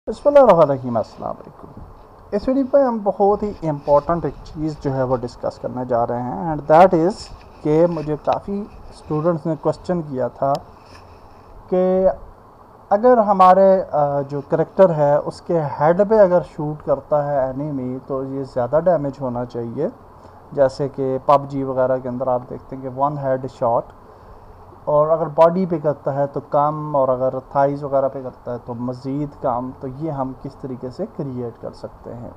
बिस्मिल्लाहिर्रहमानिर्रहीम। अस्सलाम वालेकुम। इस वीडियो पे हम बहुत ही इम्पोर्टेंट एक चीज़ जो है वो डिस्कस करने जा रहे हैं एंड दैट इज़ कि मुझे काफ़ी स्टूडेंट्स ने क्वेश्चन किया था कि अगर हमारे जो करेक्टर है उसके हेड पे अगर शूट करता है एनिमी तो ये ज़्यादा डैमेज होना चाहिए, जैसे कि पबजी वगैरह के अंदर आप देखते हैं कि वन हेड शॉट, और अगर बॉडी पे करता है तो कम, और अगर थाइज़ वगैरह पे करता है तो मज़ीद कम। तो ये हम किस तरीके से क्रिएट कर सकते हैं,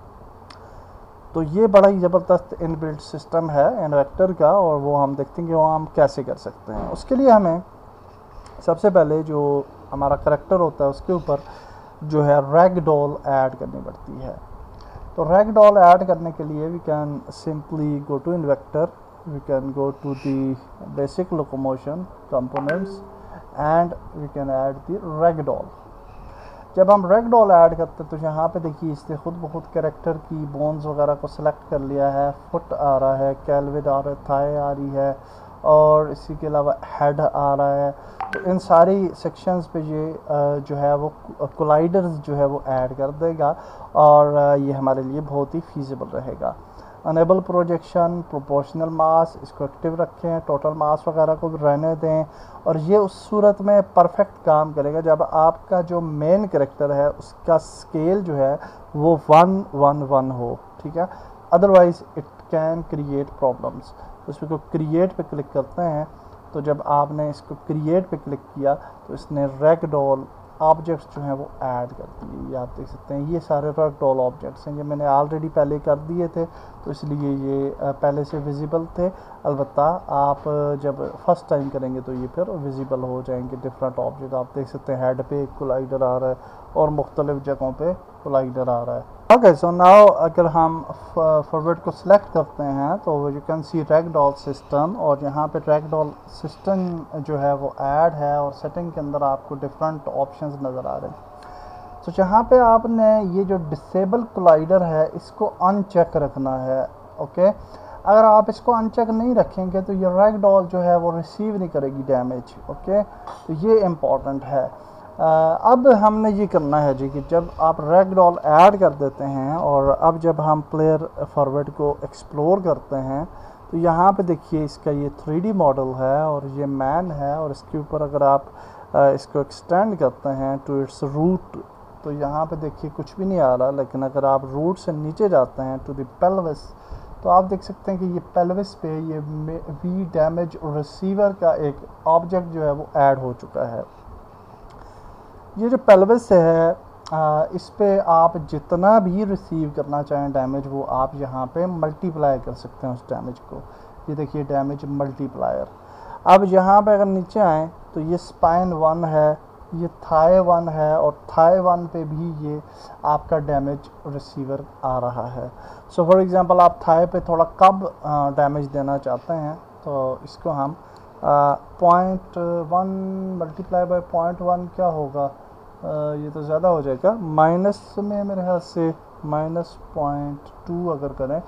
तो ये बड़ा ही ज़बरदस्त इनबिल्ट सिस्टम है इन्वेक्टर का, और वो हम देखते हैं कि वो हम कैसे कर सकते हैं। उसके लिए हमें सबसे पहले जो हमारा करेक्टर होता है उसके ऊपर जो है रैग डॉल ऐड करनी पड़ती है। तो रैग डॉल ऐड करने के लिए we can simply go to Inventor, we can go to the basic locomotion components and we can add the ragdoll। जब हम ragdoll ऐड करते हैं तो यहाँ पे देखिए इसने खुद ब खुद कैरेक्टर की बोन्स वगैरह को सिलेक्ट कर लिया है। फुट आ रहा है, कैलविड आ रहा है, थाई आ रही है, और इसी के अलावा हेड आ रहा है। तो इन सारी सेक्शंस पे ये जो है वो कोलाइडर्स जो है वो ऐड कर देगा, और ये हमारे लिए बहुत ही फीजिबल रहेगा। अनेबल प्रोजेक्शन, प्रोपोर्शनल मास, इसको एक्टिव रखें, टोटल मास वगैरह को भी रहने दें, और ये उस सूरत में परफेक्ट काम करेगा जब आपका जो मेन करेक्टर है उसका स्केल जो है वो 1:1:1 हो, ठीक है। Otherwise it can create problems. तो इसको क्रिएट पे क्लिक करते हैं, तो जब आपने इसको क्रिएट पे क्लिक किया तो इसने रैगडॉल ऑब्जेक्ट्स जो हैं वो ऐड कर दिए। ये आप देख सकते हैं, ये सारे रैगडॉल ऑब्जेक्ट्स हैं। ये मैंने ऑलरेडी पहले कर दिए थे तो इसलिए ये पहले से विजिबल थे। अलबत्ता आप जब फर्स्ट टाइम करेंगे तो ये फिर विजिबल हो जाएंगे डिफरेंट ऑब्जेक्ट। आप देख सकते हैं हेड पे एक कोलाइडर आ रहा है और मुख्तलिफ जगहों पे कोलाइडर आ रहा है। ओके, सो नाउ अगर हम फॉरवर्ड को सिलेक्ट करते हैं तो you can see ragdoll system, और यहाँ पे रैगडॉल सिस्टम जो है वो ऐड है, और सेटिंग के अंदर आपको डिफरेंट ऑप्शंस नज़र आ रहे हैं। तो यहाँ पे आपने ये जो डिसेबल कोलाइडर है इसको अनचेक रखना है। ओके, अगर आप इसको अनचेक नहीं रखेंगे तो ये रैगडॉल जो है वो रिसीव नहीं करेगी डैमेज। ओके, तो ये इम्पॉर्टेंट है। अब हमने ये करना है जी कि जब आप रैगडॉल ऐड कर देते हैं और अब जब हम प्लेयर फॉरवर्ड को एक्सप्लोर करते हैं तो यहाँ पे देखिए इसका ये 3D मॉडल है और ये मैन है, और इसके ऊपर अगर आप इसको एक्सटेंड करते हैं टू इट्स रूट तो यहाँ पे देखिए कुछ भी नहीं आ रहा। लेकिन अगर आप रूट से नीचे जाते हैं टू द पेल्विस तो आप देख सकते हैं कि ये पेल्विस पे ये वी डैमेज रिसीवर का एक ऑब्जेक्ट जो है वो ऐड हो चुका है। ये जो पेल्विस है इस पे आप जितना भी रिसीव करना चाहें डैमेज वो आप यहाँ पे मल्टीप्लाई कर सकते हैं उस डैमेज को। ये देखिए डैमेज मल्टीप्लायर। अब यहाँ पे अगर नीचे आएँ तो ये स्पाइन 1 है, ये थाई 1 है, और थाई 1 पे भी ये आपका डैमेज रिसीवर आ रहा है। सो फॉर एग्जांपल आप थाई पे थोड़ा कम डैमेज देना चाहते हैं तो इसको हम 0.1 मल्टीप्लाई बाय 0.1 क्या होगा, ये तो ज़्यादा हो जाएगा, माइनस में मेरे ख्याल से -0.2 अगर करें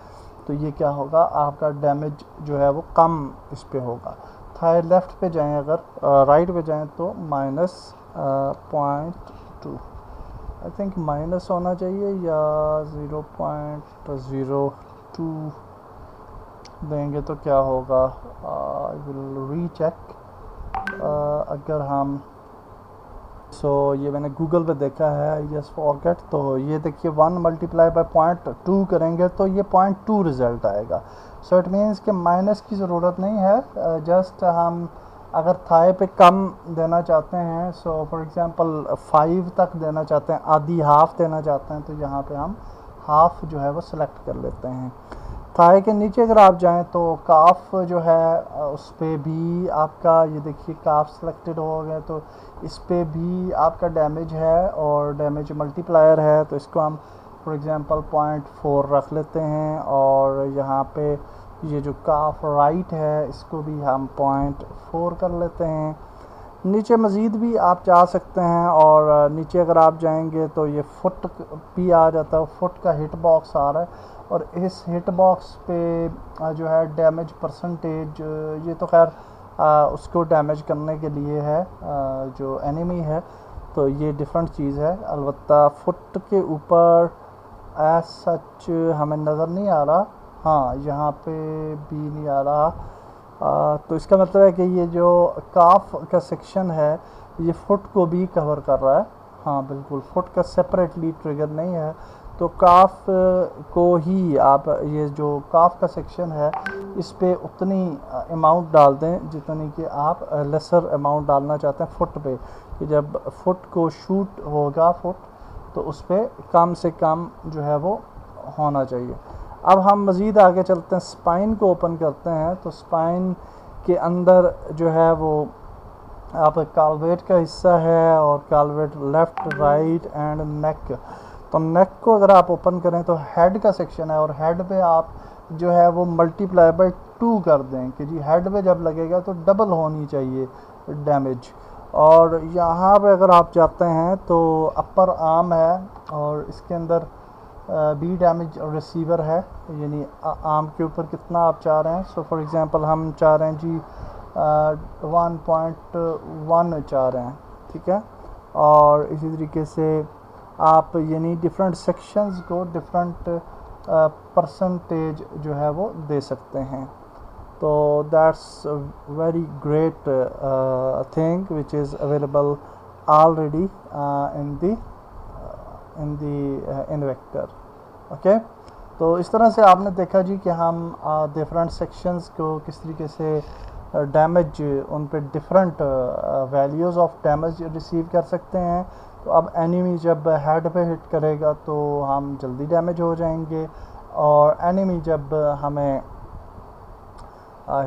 तो ये क्या होगा, आपका डैमेज जो है वो कम इस पे होगा। थाई लेफ़्ट पे जाएं, अगर राइट पे जाएं तो -0.2 आई थिंक माइनस होना चाहिए, या 0.02 देंगे तो क्या होगा। I will recheck. अगर हम ये मैंने गूगल पे देखा है, आई जस्ट फॉरगेट। तो ये देखिए 1 मल्टीप्लाई बाय 0.2 करेंगे तो ये 0.2 रिज़ल्ट आएगा। सो इट मीन्स कि माइनस की ज़रूरत नहीं है। जस्ट हम अगर थाई पे कम देना चाहते हैं, सो फॉर एग्जांपल 5 तक देना चाहते हैं, आधी हाफ देना चाहते हैं, तो यहाँ पे हम हाफ जो है वो सिलेक्ट कर लेते हैं। थाई के नीचे अगर आप जाएं तो काफ जो है उस पर भी आपका ये देखिए काफ सिलेक्टेड हो गया, तो इस पर भी आपका डैमेज है और डैमेज मल्टीप्लायर है। तो इसको हम फॉर एग्जांपल 0.4 रख लेते हैं, और यहाँ पे ये जो काफ राइट है इसको भी हम 0.4 कर लेते हैं। नीचे मज़ीद भी आप जा सकते हैं, और नीचे अगर आप जाएंगे तो ये फुट भी आ जाता है, फुट का हिट बॉक्स आ रहा है, और इस हिट बॉक्स पे जो है डैमेज परसेंटेज, ये तो खैर उसको डैमेज करने के लिए है जो एनिमी है। तो ये डिफरेंट चीज़ है। अलबत्ता फुट के ऊपर एज सच हमें नज़र नहीं आ रहा, हाँ यहाँ पे भी नहीं आ रहा। तो इसका मतलब है कि ये जो काफ का सेक्शन है ये फुट को भी कवर कर रहा है। हाँ बिल्कुल, फुट का सेपरेटली ट्रिगर नहीं है, तो काफ को ही आप ये जो काफ का सेक्शन है इस पे उतनी अमाउंट डाल दें जितनी कि आप लेसर अमाउंट डालना चाहते हैं फुट पे, कि जब फुट को शूट होगा फुट तो उस पर कम से कम जो है वो होना चाहिए। अब हम मज़ीद आगे चलते हैं, स्पाइन को ओपन करते हैं। तो स्पाइन के अंदर जो है वो आप कालवेट का हिस्सा है और कालवेट लेफ़्ट राइट एंड नेक। तो नेक को अगर आप ओपन करें तो हेड का सेक्शन है और हेड पे आप जो है वो मल्टीप्लाई बाय 2 कर दें कि जी हेड पे जब लगेगा तो डबल होनी चाहिए डैमेज। और यहाँ पे अगर आप जाते हैं तो अपर आर्म है और इसके अंदर बी डैमेज रिसीवर है, यानी आर्म के ऊपर कितना आप चाह रहे हैं। सो फॉर एग्जांपल हम चाह रहे हैं जी 1.1 चाह रहे हैं, ठीक है। और इसी तरीके से आप यानी डिफरेंट सेक्शंस को डिफरेंट परसेंटेज जो है वो दे सकते हैं। तो that's very great thing which is available already in the Inventor. Okay, तो इस तरह से आपने देखा जी कि हम डिफरेंट सेक्शंस को किस तरीके से डैमेज उन पे different values of damage receive कर सकते हैं। तो अब एनिमी जब हेड पे हिट करेगा तो हम जल्दी डैमेज हो जाएंगे, और एनिमी जब हमें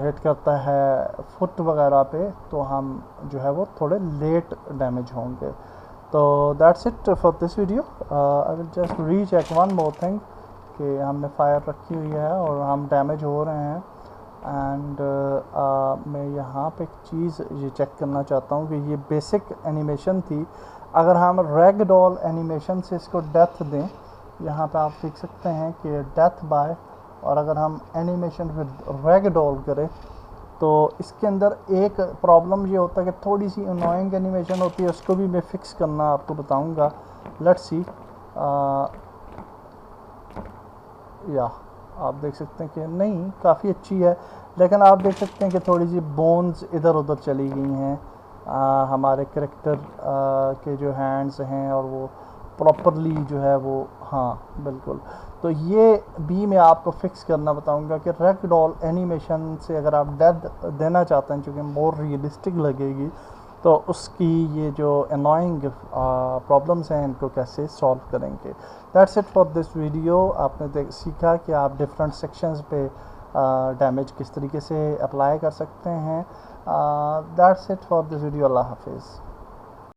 हिट करता है फुट वगैरह पे तो हम जो है वो थोड़े लेट डैमेज होंगे। तो that's it for this video. I will just recheck one more thing कि हमने फायर रखी हुई है और हम डैमेज हो रहे हैं। एंड मैं यहाँ पे एक चीज़ ये चेक करना चाहता हूँ कि ये बेसिक एनिमेशन थी, अगर हम रैग डॉल एनिमेशन से इसको डेथ दें, यहाँ पे आप देख सकते हैं कि डेथ बाय, और अगर हम एनिमेशन विद रैग डॉल करें तो इसके अंदर एक प्रॉब्लम ये होता है कि थोड़ी सी अनोइंग एनिमेशन होती है, उसको भी मैं फ़िक्स करना आपको बताऊंगा। लेट्स सी, या आप देख सकते हैं कि नहीं काफ़ी अच्छी है, लेकिन आप देख सकते हैं कि थोड़ी सी बोन्स इधर उधर चली गई हैं हमारे करैक्टर के जो हैंड्स हैं, और वो प्रॉपरली जो है वो, हाँ बिल्कुल। तो ये भी मैं आपको फिक्स करना बताऊंगा कि रैग डॉल एनिमेशन से अगर आप डेथ देना चाहते हैं चूँकि मोर रियलिस्टिक लगेगी, तो उसकी ये जो अनोइंग प्रॉब्लम्स हैं इनको कैसे सॉल्व करेंगे। That's it for this video. आपने सीखा कि आप डिफरेंट सेक्शंस पे डैमेज किस तरीके से अप्लाई कर सकते हैं। That's it for this video. Allah हाफिज़।